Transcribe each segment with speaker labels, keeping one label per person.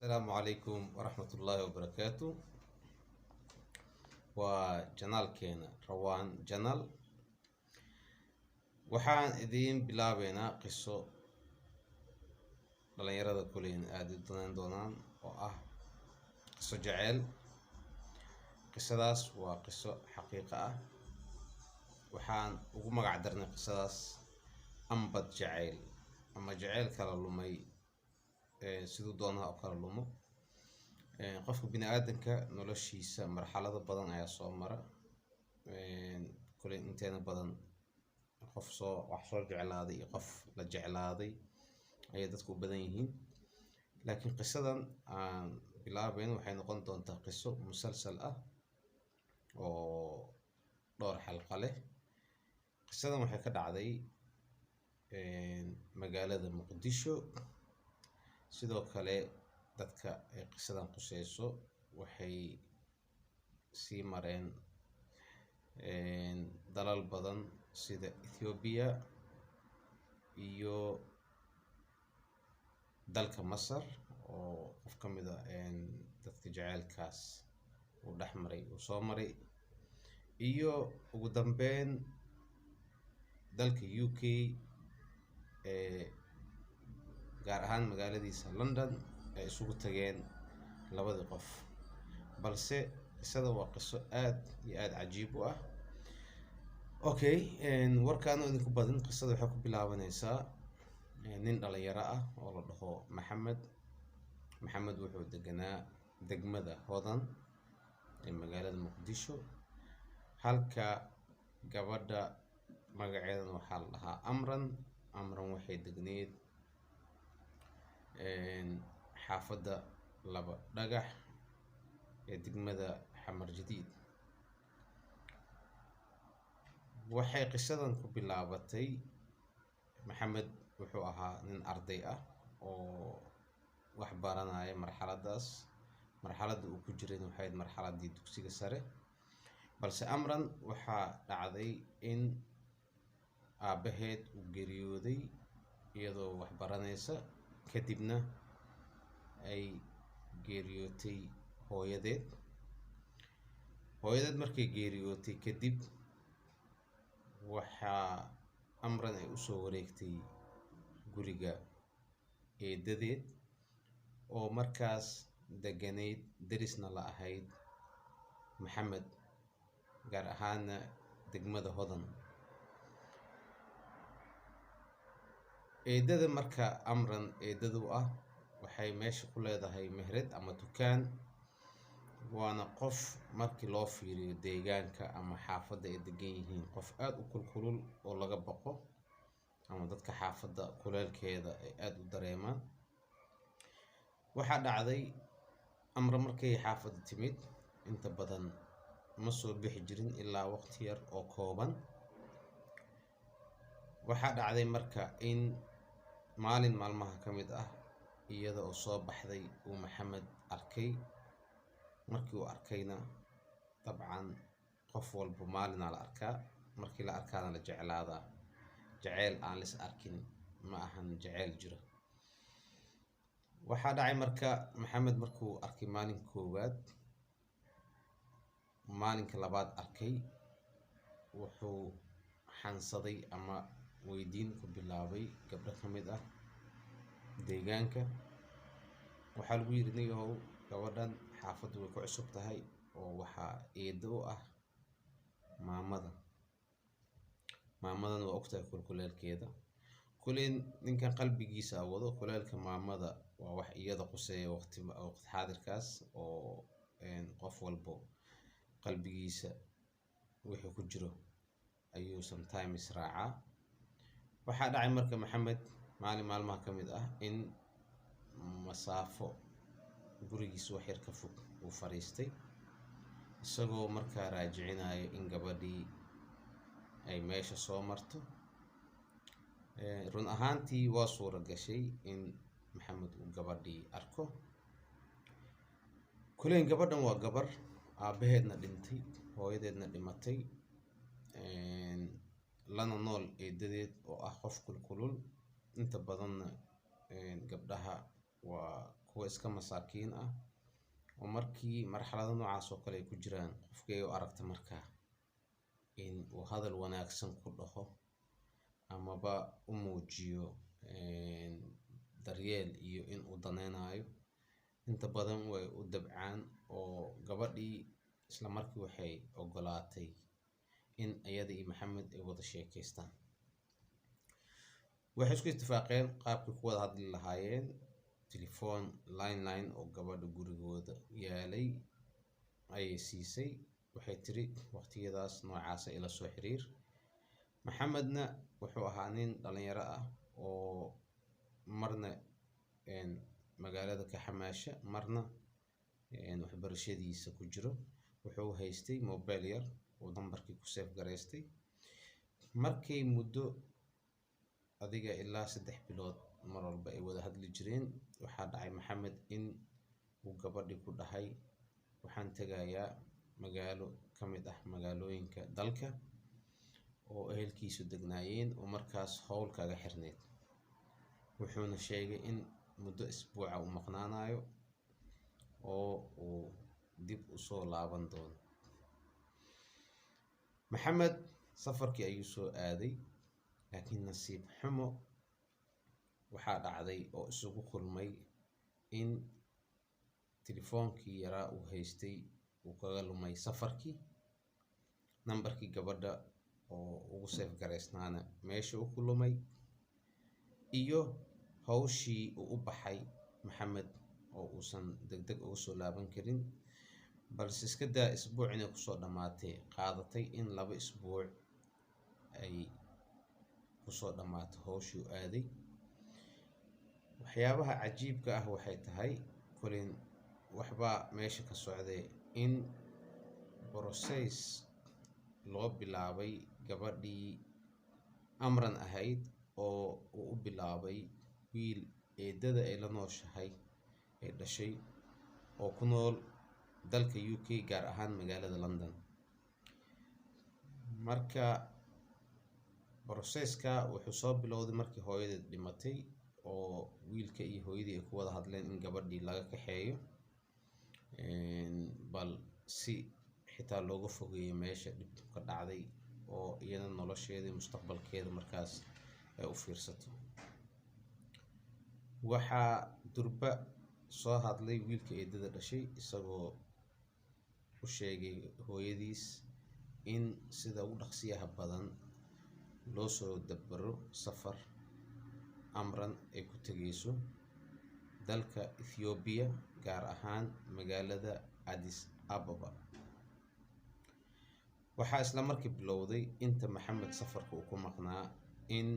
Speaker 1: السلام عليكم ورحمة الله وبركاته. وجنال كينا روان جنال waxaan idiin bilaabeynaa qiso dhalinyarada kuleyn aad u danaan doonaan oo ah qiso jaceyl. qisadaas waa qiso xaqiiqo ah. waxaan ugu magac darnay qisadaas ambad jaceyl ama jaceyl kala lumay sidoo doonaha oo kala lumo. qofka bini'aadanka noloshiisa marxalado badan ayaa soo mara. kuleyn inteena badan qof wax soo jeclaaday iyo qof la jeclaaday ayay dadku u badan yihiin. laakiin qisadan aan bilaabeyn waxay noqon doontaa qiso musalsal ah oo dhowr xalqo leh. qisadan waxay ka dhacday magaalada Muqdisho. sidoo kale dadka ay qisadan quseyso waxay sii mareen dalal badan sida Ethiopia iyo dalka Masar oo qof ka mid ah dadka jaceylkaas uu dhex maray uu soo maray, iyo ugu dambeyn dalka UK gaar ahaan magaaladiisa London ay isugu tageen labadii qof. balse qisada waa qiso aad iyo aad cajiib u ah. warkaan idinku badin, qisada waxay ku bilaabanaysaa nin dhalinyaro ah oo la dhaho maxamed wuxuu deganaa degmada Hodan ee magaalada Muqdisho, halka gabadha magaceedana waxaa la dhahaa Amran waxay degneed xaafadda Laba Dhagax ee degmada Xamar Jadiid. waxay qisadan ku bilaabatay maxamed wuxuu ahaa nin arday ah oo wax baranaya marxaladda uu ku jiray waxay ahayd marxaladdii dugsiga sare. balse Amran waxaa dhacday in aabaheed uu geeriyooday iyadoo wax baranaysa, kadibna ay geeriyootay hooyadeed markay geeriyootay kadib waxaa Amran ay usoo wareegtay guriga eedadeed oo markaas deganeyd derisna la ahayd maxamed, gaar ahaana degmada Hodan. eedada marka Amran eedada u ah waxay meesha ku leedahay meherad ama dukaan, waana qof markii loo fiiriyo deegaanka ama xaafadda ay degan yihiin qof aad u kulkulul oo laga baqo, ama dadka xaafadda kuleelkeeda ay aad u dareemaan. waxaa dhacday Amran markay xaafadda timid inta badan ma soo bixi jirin ilaa waqti yar oo kooban. waxaa dhacday marka in maalin maalmaha ka mid ah iyada oo soo baxday uu maxamed arkay. markii uu arkayna dabcan qof walba maalinaa la arkaa, markii la arkaana la jeclaadaa. jaceyl aan lis arkin ma ahan jaceyl jiro. waxaa dhacay marka maxamed markuu arkay maalin koowaad, maalinka labaad arkay wuxuu xansaday ama weydiin ku bilaabay gabdho ka mid ah deegaanka. waxaa lagu yiri niyahow gabadhan xaafaddu way ku cusub tahay oo waxaa eedo u ah maamadan waa ogtahay kulkuleelkeeda. kuleyn ninkan qalbigiisa wado kuleelka maamada waa wax iyada quseeya waqti xaadirkaas oo qof walbo qalbigiisa wixii ku jiro ayuu sometimes raacaa. waxaa dhacay marka maxamed maalin maalmaha ka mid ah in masaafo gurigiisa wax yar ka fog uu fariistay, isagoo markaa raajicinayo in gabadhii ay meesha soo marto. run ahaantii waa suura gashay in maxamed uu gabadhii arko. kuleyn gabadhan waa gabar aabaheedna dhintay, hooyadeedna dhimatay, lana nool eedadeed oo ah qof kulkulul. inta badanna gabdhaha waa kuwa iska masaakiin ah oo markii marxalada noocaas oo kale ay ku jiraan qofkii u aragta markaa in uu hadal wanaagsan ku dhaho amaba u muujiyo daryeel iyo in uu daneynayo inta badan way u dabcaan oo gabadhii isla markii waxay ogolaatay in iyada iyo maxamed ay wada sheekaystaan. waxay isku ittifaaqeen qaabkii ku wada hadli lahaayeen telefoon line oo gabadha gurigooda yaalay ayay siisay. waxay tiri waqtiyadaas noocaasa ila soo xiriir. maxamedna wuxuu ahaa nin dhalinyaro ah oo marna magaalada ka xamaasha marna waxbarashadiisa ku jiro. wuxuu haystay mobile yar oo nambarkii ku save garaystay. markay muddo adiga ilaa 3 bilood mar walba ay wada hadli jireen waxaa dhacay maxamed in uu gabadhii ku dhahay waxaan tegayaa magaalo ka mid ah magaalooyinka dalka oo ehelkiisu degnaayeen oo markaas howl kaga xirneyd. wuxuuna sheegay in muddo isbuuca uu maqnaanayo oo uu dib u soo laaban doono. maxamed safarkii ayuu soo aaday laakiin nasiib xumo waxaa dhacday oo isugu kulmay in telefoonkii yaraa uu haystay uu kaga lumay safarkii. nambarkii gabadha oo ugu save garaysnaana meesha uu ku lumay iyo hawshii uu u baxay maxamed oo uusan degdeg uga soo laaban karin balse iska daa isbuuc inay kusoo dhammaatay qaadatay in 2 isbuuc ay kusoo dhammaato hawshii uu aaday. waxyaabaha cajiibka ah waxay tahay kulin waxbaa meesha ka socday in process loo bilaabay gabadhii amran ahayd oo uu u bilaabay wiil eedada ay la nooshahay ee dhashay oo ku nool dalka UK gaar ahaan magaalada London. marka processka wuxuu soo bilowday markii hooyadeed dhimatay oo wiilka iyo hooyadii ay ku wada hadleen in gabadhii laga kaxeeyo bal si xitaa looga fogeeyo meesha dhib ka dhacday oo iyada nolosheeda mustaqbalkeeda markaas ay u fiirsato. waxaa durba soo hadlay wiilka eedada dhashay isagoo u sheegay hooyadiis in sida ugu dhaqsiyaha badan loo soo dabaro safar amran ay ku tegayso dalka Ethiopia gaar ahaan magaalada Addis Ababa. waxaa isla markii bilowday inta maxamed safarka uu ku maqnaa in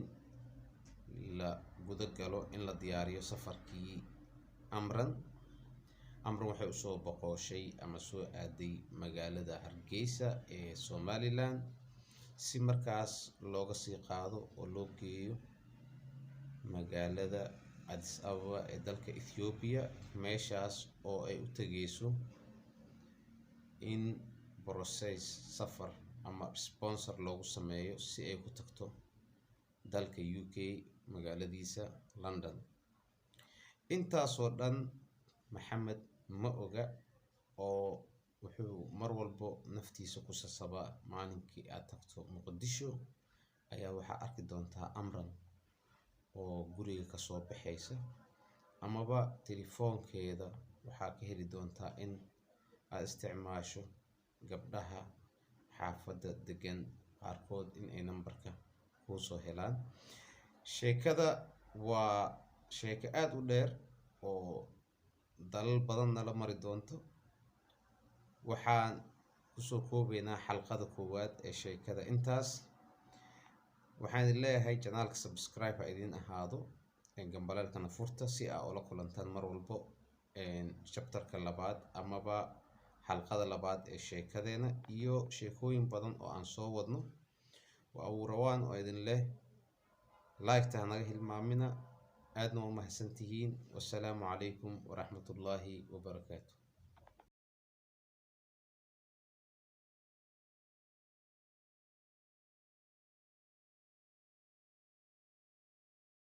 Speaker 1: la guda galo in la diyaariyo safarkii amran waxay u soo boqoshay ama soo aaday magaalada Hargeysa ee Somaliland si markaas looga sii qaado oo loo geeyo magaalada Addis Ababa ee dalka Ethiopia meeshaas oo ay u tegayso in process safar ama sponsor loogu sameeyo si ay ku tagto dalka UK magaaladiisa London. intaasoo dhan maxamed ma oga oo wuxuu mar walbo naftiisa ku sasabaa maalinkii aad tagto Muqdisho ayaa waxaa arki doontaa amran oo guriga ka soo baxaysa amaba telefoonkeeda waxaa ka heli doontaa in aad isticmaasho gabdhaha xaafadda degan qaarkood in ay nambarka kuu soo helaan. sheekada waa sheeko aad u dheer oo dalal badanna la mari doonto. waxaan kusoo koobaynaa xalqada koowaad ee sheekada intaas. waxaan leeyahay janaalka subscribe ha idin ahaado gambalaalkana furta si aa ula kulantaan mar walbo chapterka labaad amaba xalqada labaad ee sheekadeena iyo sheekooyin badan oo aan soo wadno. waa Abu Rawaan oo idin leh like-ta hanaga hilmaamina. aadna u mahadsantihiin. wassalaamu calaykum waraxmatullaahi wabarakaatu.